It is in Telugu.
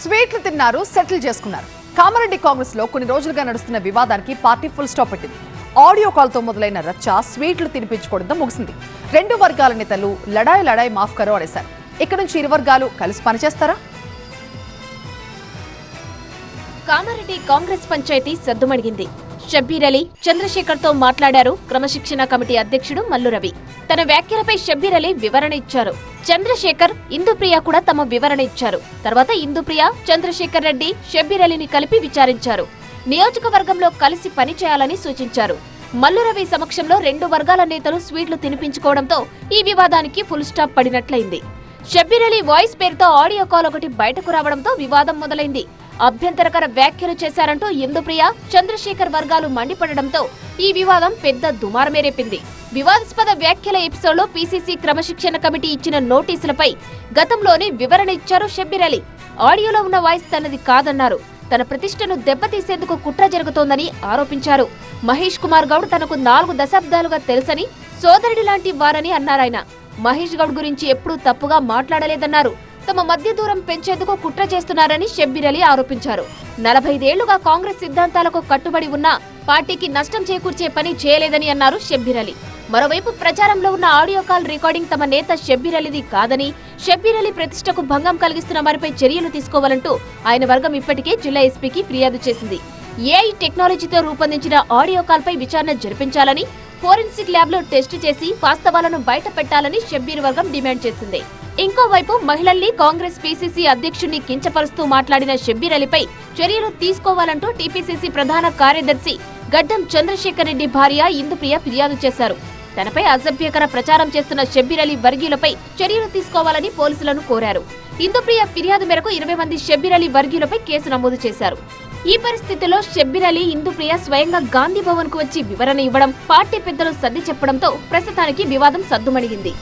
స్వీట్లు తిన్నారు, సెటిల్ చేసుకున్నారు. కామారెడ్డి కాంగ్రెస్ లో కొన్ని రోజులుగా నడుస్తున్న వివాదానికి పార్టీ ఫుల్ స్టాప్ పెట్టింది. ఆడియో కాల్ తో మొదలైన రచ్చ స్వీట్లు తినిపించుకోవడంతో ముగిసింది. రెండు వర్గాల నేతలు లడాయి మాఫ్ కరో అనేశారు. ఇక్కడ నుంచి ఇరు వర్గాలు కలిసి పనిచేస్తారా? కామారెడ్డి కాంగ్రెస్ పంచాయతీ సద్దుమణిగింది. షబ్బీర్ అలీ చంద్రశేఖర్ తో మాట్లాడారు క్రమశిక్షణ కమిటీ అధ్యక్షుడు మల్లు రవి. తన వ్యాఖ్యలపై షబ్బీర్ అలీ వివరణ ఇచ్చారు. చంద్రశేఖర్, ఇందుప్రియ కూడా తమ వివరణ ఇచ్చారు. తర్వాత ఇందుప్రియ, చంద్రశేఖర్ రెడ్డి షబ్బీర్ అలీని కలిపి విచారించారు. నియోజకవర్గంలో కలిసి పనిచేయాలని సూచించారు. మల్లు రవి సమక్షంలో రెండు వర్గాల నేతలు స్వీట్లు తినిపించుకోవడంతో ఈ వివాదానికి ఫుల్ స్టాప్ పడినట్లయింది. షబ్బీర్ అలీ వాయిస్ పేరుతో ఆడియో కాల్ ఒకటి బయటకు రావడంతో వివాదం మొదలైంది. అభ్యంతరకర వ్యాఖ్యలు చేశారంటూ ఇందుప్రియ, చంద్రశేఖర్ వర్గాలు మండిపడడంతో ఈ వివాదం పెద్ద దుమారమే రేపింది. వివాదాస్పద వ్యాఖ్యల ఎపిసోడ్లో పీసీసీ క్రమశిక్షణ కమిటీ ఇచ్చిన నోటీసులపై గతంలోనే వివరణ ఇచ్చారు షబ్బీర్ అలీ. ఆడియోలో ఉన్న వాయిస్ తనది కాదన్నారు. తన ప్రతిష్టను దెబ్బతీసేందుకు కుట్ర జరుగుతోందని ఆరోపించారు. మహేష్ కుమార్ గౌడ్ తనకు 4 దశాబ్దాలుగా తెలుసని, సోదరుడి లాంటి వారని అన్నారాయన. మహేష్ గౌడ్ గురించి ఎప్పుడూ తప్పుగా మాట్లాడలేదన్నారు. తమ మధ్య దూరం పెంచేందుకు కుట్ర చేస్తున్నారని షబ్బీర్ అలీ ఆరోపించారు. 45 ఏళ్లుగా కాంగ్రెస్ సిద్ధాంతాలకు కట్టుబడి ఉన్నా పార్టీకి నష్టం చేకూర్చే పని చేయలేదని అన్నారు షబ్బీర్ అలీ. మరోవైపు ప్రచారంలో ఉన్న ఆడియో కాల్ రికార్డింగ్ తమ నేత షబ్బీర్ అలీది కాదని, షబ్బీర్ అలీ ప్రతిష్టకు భంగం కలిగిస్తున్న వారిపై చర్యలు తీసుకోవాలంటూ ఆయన వర్గం ఇప్పటికే జిల్లా ఎస్పీకి ఫిర్యాదు చేసింది. ఏఐ టెక్నాలజీతో రూపొందించిన ఆడియో కాల్ పై విచారణ జరిపించాలని, ఫోరెన్సిక్ ల్యాబ్ లో టెస్టు చేసి వాస్తవాలను బయట పెట్టాలని షబ్బీర్ వర్గం డిమాండ్ చేసింది. ఇంకోవైపు మహిళల్ని కాంగ్రెస్ పీసీసీ అధ్యక్షుడిని కించపరుస్తూ మాట్లాడిన షబ్బీర్ అలీపై చర్యలు తీసుకోవాలంటూ టీపీసీసీ ప్రధాన కార్యదర్శి గడ్డం చంద్రశేఖర్ రెడ్డి భార్య ఇందుప్రియ ఫిర్యాదు చేశారు. తనపై అసభ్యకర ప్రచారం చేస్తున్న షబ్బీర్ అలీ వర్గీయులపై చర్యలు తీసుకోవాలని పోలీసులను కోరారు. ఇందుప్రియ ఫిర్యాదు మేరకు 20 మంది షబ్బీర్ అలీ వర్గీయులపై కేసు నమోదు చేశారు. ఈ పరిస్థితిలో షబ్బీర్ అలీ, ఇందుప్రియ స్వయంగా గాంధీ భవన్ కు వచ్చి వివరణ ఇవ్వడం, పార్టీ పెద్దలు సర్ది చెప్పడంతో ప్రస్తుతానికి వివాదం సద్దుమణిగింది.